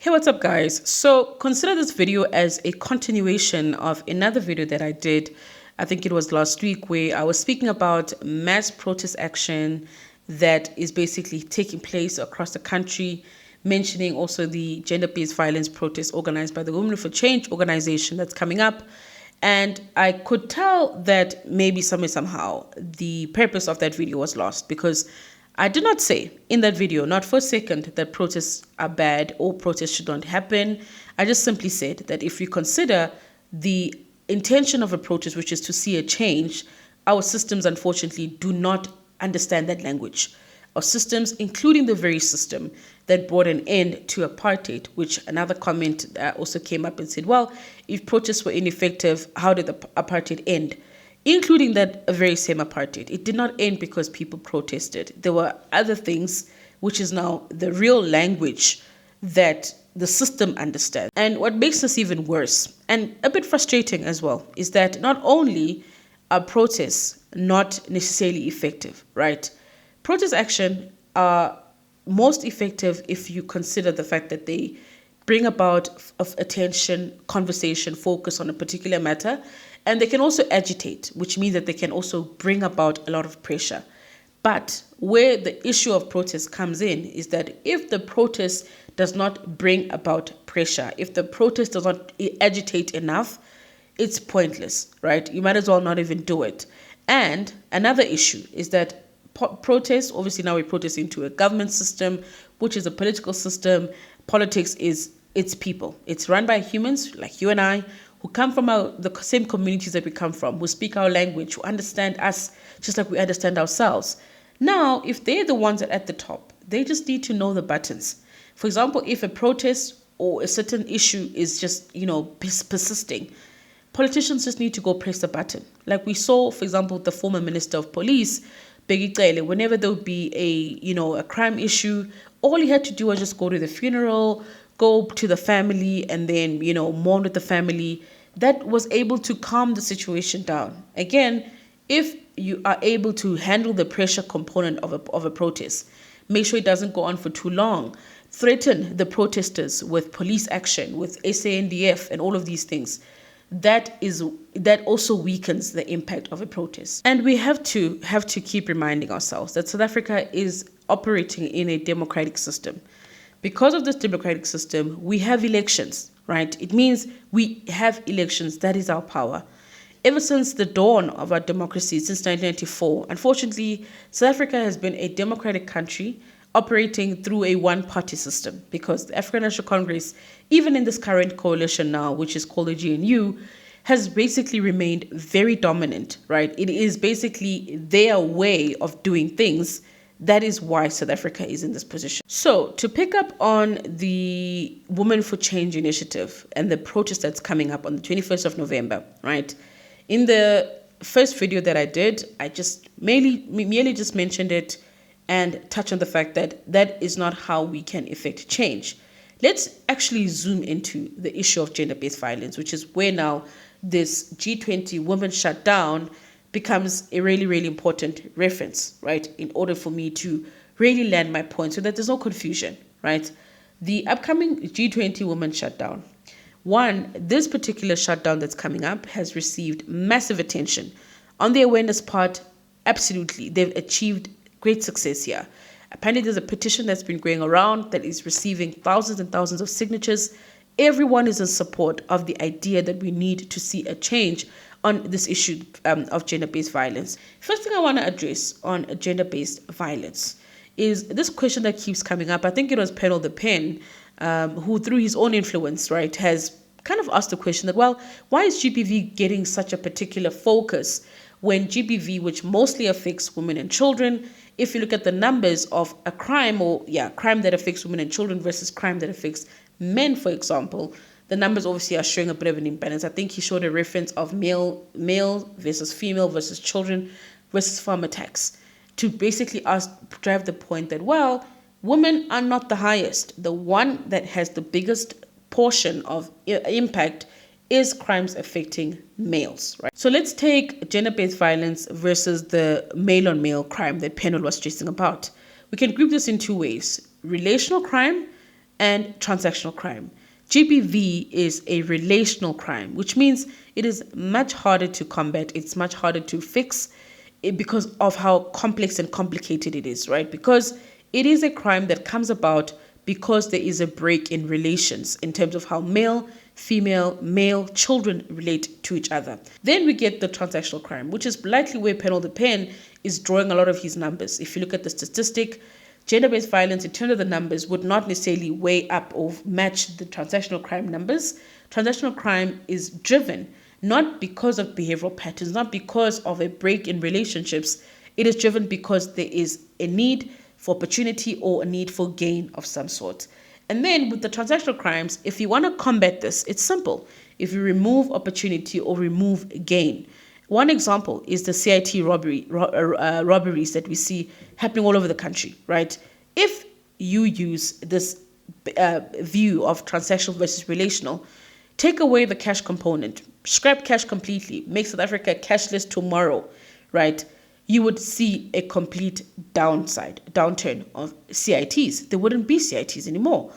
Hey, what's up guys? So consider this video as a continuation of another video that I did. I think it was last week, where I was speaking about mass protest action that is basically taking place across the country, mentioning also the gender-based violence protest organized by the Women for Change organization that's coming up. And I could tell that maybe somehow the purpose of that video was lost, because I did not say in that video, not for a second, that protests are bad or protests should not happen. I just simply said that if we consider the intention of a protest, which is to see a change, our systems unfortunately do not understand that language. Our systems, including the very system that brought an end to apartheid, which another comment also came up and said, well, if protests were ineffective, how did the apartheid end? Including that very same apartheid. It did not end because people protested. There were other things, which is now the real language that the system understands. And what makes this even worse, and a bit frustrating as well, is that not only are protests not necessarily effective, right? Protest action are most effective if you consider the fact that they bring about of attention, conversation, focus on a particular matter. And they can also agitate, which means that they can also bring about a lot of pressure. But where the issue of protest comes in is that if the protest does not bring about pressure, if the protest does not agitate enough, it's pointless, right? You might as well not even do it. And another issue is that protests, obviously now we're protesting to a government system, which is a political system. Politics is its people. It's run by humans like you and I, who come from the same communities that we come from, who speak our language, who understand us just like we understand ourselves. Now, if they're the ones that are at the top, they just need to know the buttons. For example, if a protest or a certain issue is just, persisting, politicians just need to go press the button. Like we saw, for example, the former Minister of Police, Bheki Cele, whenever there would be a crime issue, all he had to do was just go to the funeral, go to the family, and then, mourn with the family. That was able to calm the situation down. Again, if you are able to handle the pressure component of a protest, make sure it doesn't go on for too long. Threaten the protesters with police action, with SANDF and all of these things. That also weakens the impact of a protest. And we have to keep reminding ourselves that South Africa is operating in a democratic system. Because of this democratic system, we have elections, right? It means we have elections. That is our power. Ever since the dawn of our democracy, since 1994, unfortunately, South Africa has been a democratic country operating through a one-party system, because the African National Congress, even in this current coalition now, which is called the GNU, has basically remained very dominant, right? It is basically their way of doing things. That is why South Africa is in this position. So to pick up on the Women for Change initiative and the protest that's coming up on the 21st of November, right? In the first video that I did, I just merely just mentioned it and touch on the fact that that is not how we can effect change. Let's actually zoom into the issue of gender-based violence, which is where now this G20 Women Shutdown becomes a really, really important reference, right? In order for me to really land my point so that there's no confusion, right? The upcoming G20 Women Shutdown. One, this particular shutdown that's coming up has received massive attention. On the awareness part, absolutely, they've achieved great success here. Apparently, there's a petition that's been going around that is receiving thousands and thousands of signatures. Everyone is in support of the idea that we need to see a change on this issue of gender-based violence. First thing I want to address on gender-based violence is this question that keeps coming up. I think it was Penal the Pen, who through his own influence, right, has kind of asked the question that, well, why is GBV getting such a particular focus when GBV, which mostly affects women and children, if you look at the numbers of a crime crime that affects women and children versus crime that affects men, for example, the numbers obviously are showing a bit of an imbalance. I think he showed a reference of male versus female versus children versus farm attacks to basically drive the point that, well, women are not the highest. The one that has the biggest portion of impact is crimes affecting males, right? So let's take gender-based violence versus the male-on-male crime that Penal was stressing about. We can group this in two ways: relational crime and transactional crime. GBV is a relational crime, which means it is much harder to combat. It's much harder to fix because of how complex and complicated it is, right? Because it is a crime that comes about because there is a break in relations in terms of how male, female, male, children relate to each other. Then we get the transactional crime, which is likely where Penal the Pen is drawing a lot of his numbers. If you look at the statistic, gender-based violence in terms of the numbers would not necessarily weigh up or match the transactional crime numbers. Transactional crime is driven not because of behavioral patterns, not because of a break in relationships. It is driven because there is a need for opportunity or a need for gain of some sort. And then with the transactional crimes, if you want to combat this, it's simple. If you remove opportunity or remove gain. One example is the CIT robberies that we see happening all over the country, right? If you use this view of transactional versus relational, take away the cash component, scrap cash completely, make South Africa cashless tomorrow, right? You would see a complete downturn of CITs. There wouldn't be CITs anymore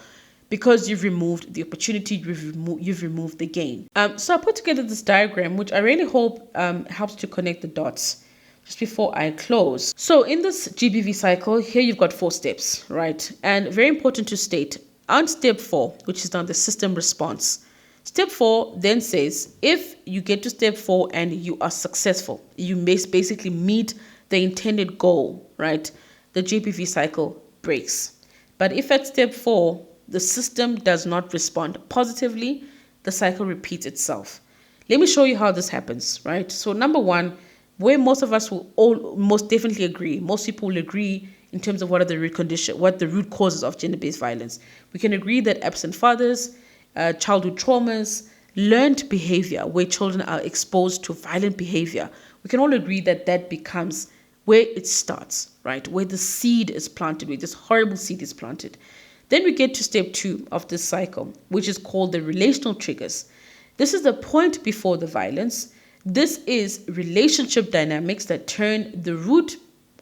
because you've removed the opportunity, you've removed the gain. So I put together this diagram, which I really hope helps to connect the dots just before I close. So in this GBV cycle, here you've got 4 steps, right? And very important to state, on step 4, which is now the system response, step 4 then says, if you get to step 4 and you are successful, you may basically meet the intended goal, right? The GBV cycle breaks. But if at step 4, the system does not respond positively, the cycle repeats itself. Let me show you how this happens, right? So number 1, where most of us will all most definitely agree, most people will agree in terms of what the root causes of gender-based violence. We can agree that absent fathers, childhood traumas, learned behavior, where children are exposed to violent behavior. We can all agree that that becomes where it starts, right? Where the seed is planted, where this horrible seed is planted. Then we get to step 2 of this cycle, which is called the relational triggers. This is the point before the violence. This is relationship dynamics that turn the root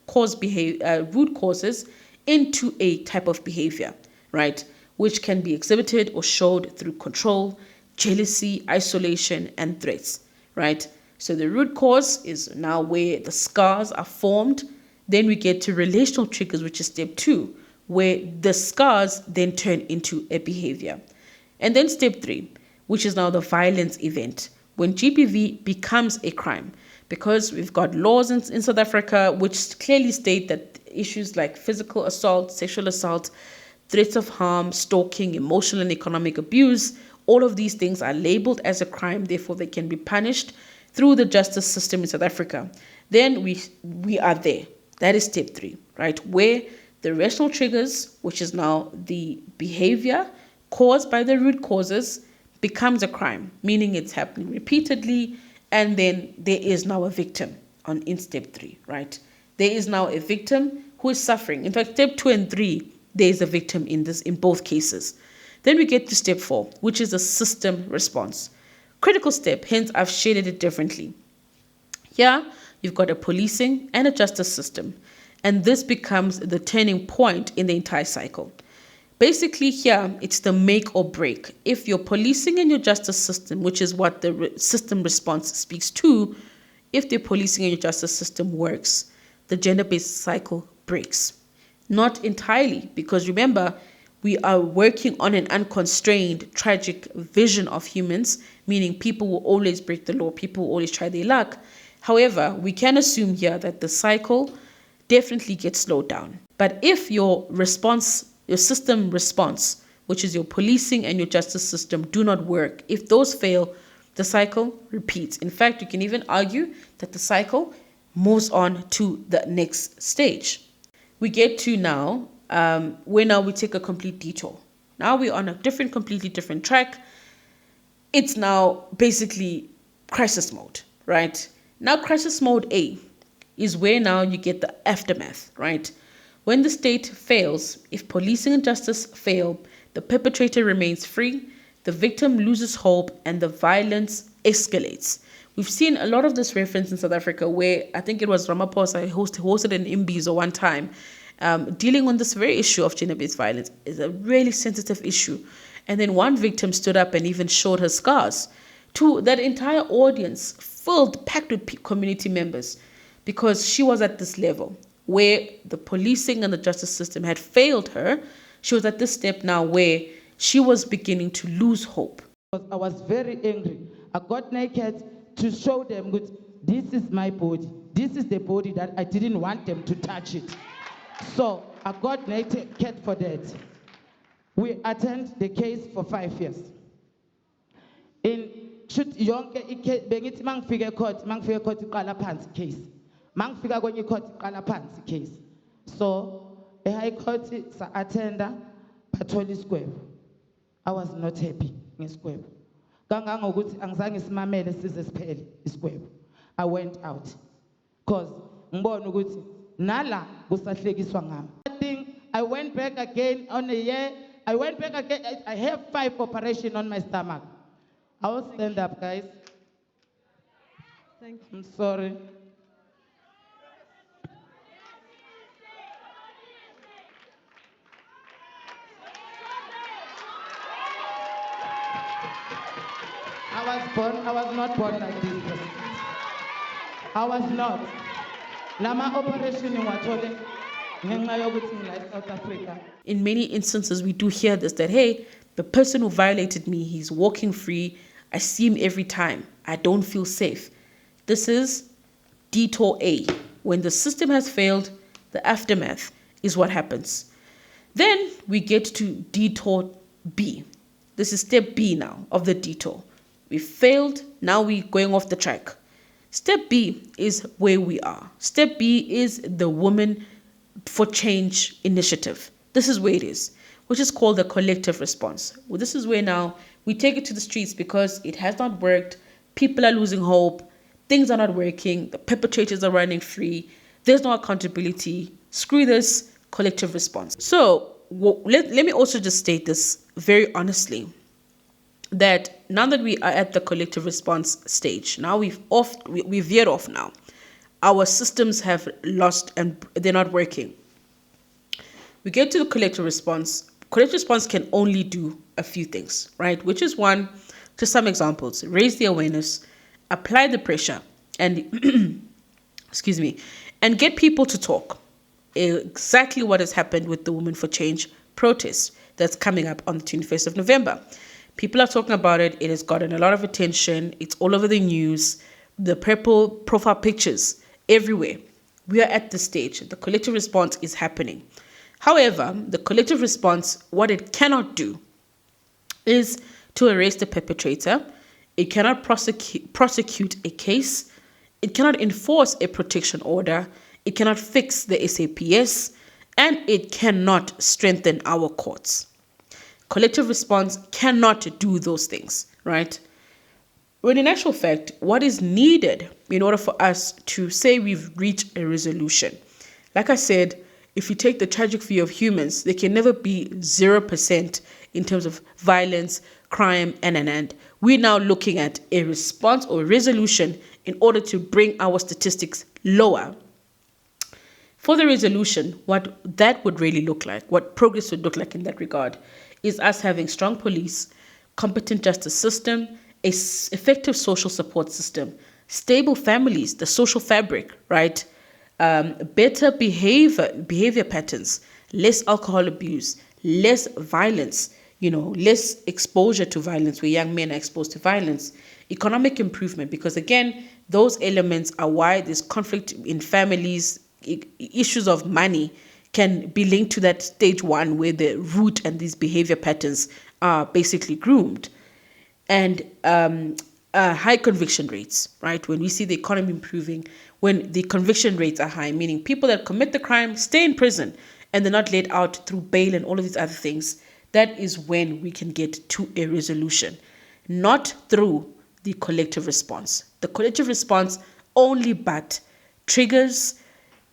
causes into a type of behavior, right? Which can be exhibited or showed through control, jealousy, isolation, and threats, right? So the root cause is now where the scars are formed. Then we get to relational triggers, which is step 2, where the scars then turn into a behavior. And then step 3, which is now the violence event, when GBV becomes a crime, because we've got laws in South Africa which clearly state that issues like physical assault, sexual assault, threats of harm, stalking, emotional and economic abuse, all of these things are labeled as a crime, therefore they can be punished through the justice system in South Africa. Then we are there. That is step 3, right? Where the rational triggers, which is now the behavior caused by the root causes, becomes a crime, meaning it's happening repeatedly, and then there is now a victim in step 3, right? There is now a victim who is suffering. In fact, step 2 and 3, there is a victim in both cases. Then we get to step 4, which is a system response. Critical step, hence I've shaded it differently. Here, you've got a policing and a justice system, and this becomes the turning point in the entire cycle. Basically here, it's the make or break. If your policing and your justice system, which is what the system response speaks to, if the policing and your justice system works, the gender-based cycle breaks. Not entirely, because remember, we are working on an unconstrained, tragic vision of humans, meaning people will always break the law, people will always try their luck. However, we can assume here that the cycle definitely gets slowed down. But if your system response, which is your policing and your justice system, do not work, if those fail, the cycle repeats. In fact, you can even argue that the cycle moves on to the next stage. We get to now, where we take a complete detour. Now we're on a completely different track. It's now basically crisis mode, right? Now crisis mode A is where now you get the aftermath, right? When the state fails, if policing and justice fail, the perpetrator remains free, the victim loses hope, and the violence escalates. We've seen a lot of this reference in South Africa, where I think it was Ramaphosa hosted an Imbizo one time, dealing on this very issue of gender-based violence is a really sensitive issue. And then one victim stood up and even showed her scars to that entire audience, packed with community members, because she was at this level where the policing and the justice system had failed her. She was at this step now where she was beginning to lose hope. I was very angry. I got naked to show them, this is my body. This is the body that I didn't want them to touch it. So I got naked for that. We attend the case for 5 years. In yonke bengithi mangifike court iqala phansi case. Mangifika kwenye court iqala phansi case. So high court sa attenda bathola isigwebo. I was not happy ngesigwebo. Kangangokuthi angizange simamele size siphele isigwebo. I went out because ngibona ukuthi nala kusahlekiswa ngami. I went back again on a year. I went back again. I have 5 operations on my stomach. I will stand up, guys. Thank you. I'm sorry. I was not born like this. I was not. Lama operation in Watole. South Africa. In many instances, we do hear this, that, hey, the person who violated me, he's walking free. I see him every time. I don't feel safe. This is detour A. When the system has failed, the aftermath is what happens. Then we get to detour B. This is step B now of the detour. We failed. Now we're going off the track. Step B is where we are. Step B is the Women for Change initiative. This is where it is, which is called the collective response. Well, this is where now we take it to the streets because it has not worked. People are losing hope. Things are not working. The perpetrators are running free. There's no accountability. Screw this, collective response. So let me also just state this very honestly, that now that we are at the collective response stage, now we've veered off now. Our systems have lost and they're not working. We get to the collective response. Collective response can only do a few things, right? Which is one, just some examples: raise the awareness, apply the pressure, and excuse me, and get people to talk. Exactly what has happened with the Women for Change protest that's coming up on the 21st of November. People are talking about it. It has gotten a lot of attention. It's all over the news. The purple profile pictures everywhere. We are at the stage. The collective response is happening. However, the collective response, what it cannot do is to arrest the perpetrator. It cannot prosecute a case. It cannot enforce a protection order. It cannot fix the SAPS. And it cannot strengthen our courts. Collective response cannot do those things, right? When in actual fact, what is needed in order for us to say we've reached a resolution? Like I said, if you take the tragic view of humans, there can never be 0% in terms of violence, crime, and an end. We're now looking at a response or resolution in order to bring our statistics lower. For the resolution, what that would really look like, what progress would look like in that regard, is us having strong police, competent justice system, a effective social support system, stable families, the social fabric, right? Better behavior patterns, less alcohol abuse, less violence, less exposure to violence where young men are exposed to violence, economic improvement, because again, those elements are why there's conflict in families. Issues of money can be linked to that stage one where the root and these behavior patterns are basically groomed. And high conviction rates, right? When we see the economy improving, when the conviction rates are high, meaning people that commit the crime stay in prison and they're not let out through bail and all of these other things, that is when we can get to a resolution, not through the collective response. The collective response only but triggers,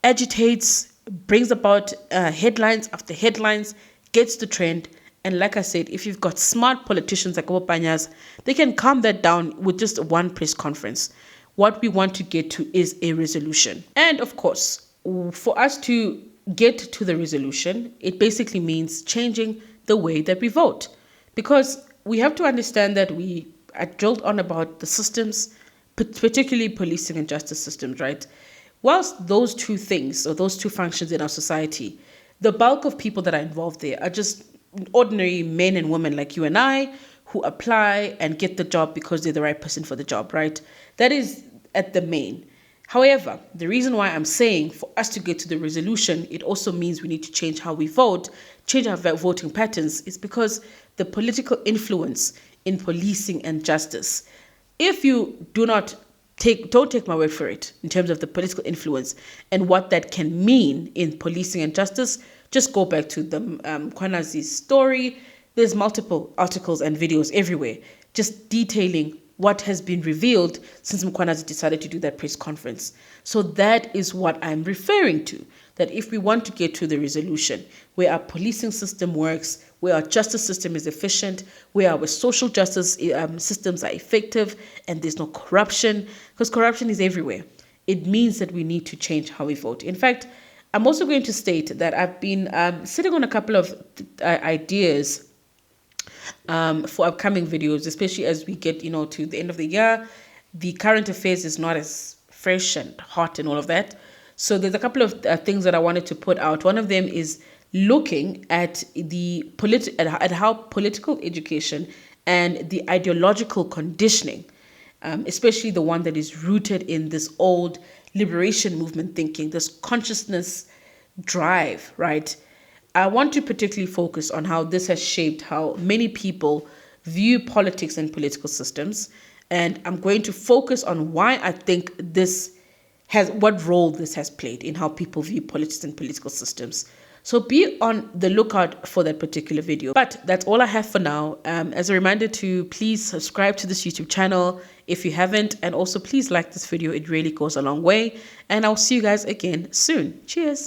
agitates, brings about headlines after headlines, gets the trend. And like I said, if you've got smart politicians like Obanyas, they can calm that down with just one press conference. What we want to get to is a resolution. And of course, for us to get to the resolution, it basically means changing the way that we vote. Because we have to understand that we are drilled on about the systems, particularly policing and justice systems, right? Whilst those two things or those two functions in our society, the bulk of people that are involved there are just ordinary men and women like you and I who apply and get the job because they're the right person for the job, right? That is at the main. However, the reason why I'm saying for us to get to the resolution, it also means we need to change how we vote, change our voting patterns, is because the political influence in policing and justice, if you don't take my word for it in terms of the political influence and what that can mean in policing and justice, just go back to the Kwanazi's story. There's multiple articles and videos everywhere just detailing what has been revealed since Mkwanazi decided to do that press conference. So that is what I'm referring to, that if we want to get to the resolution where our policing system works, where our justice system is efficient, where our social justice systems are effective, and there's no corruption, because corruption is everywhere, it means that we need to change how we vote. In fact, I'm also going to state that I've been sitting on a couple of ideas for upcoming videos, especially as we get, to the end of the year. The current affairs is not as fresh and hot and all of that. So there's a couple of things that I wanted to put out. One of them is looking at at how political education and the ideological conditioning, especially the one that is rooted in this old liberation movement thinking, this consciousness drive, right? I want to particularly focus on how this has shaped how many people view politics and political systems. And I'm going to focus on why I think what role this has played in how people view politics and political systems. So be on the lookout for that particular video. But that's all I have for now. As a reminder to please subscribe to this YouTube channel if you haven't. And also please like this video. It really goes a long way. And I'll see you guys again soon. Cheers.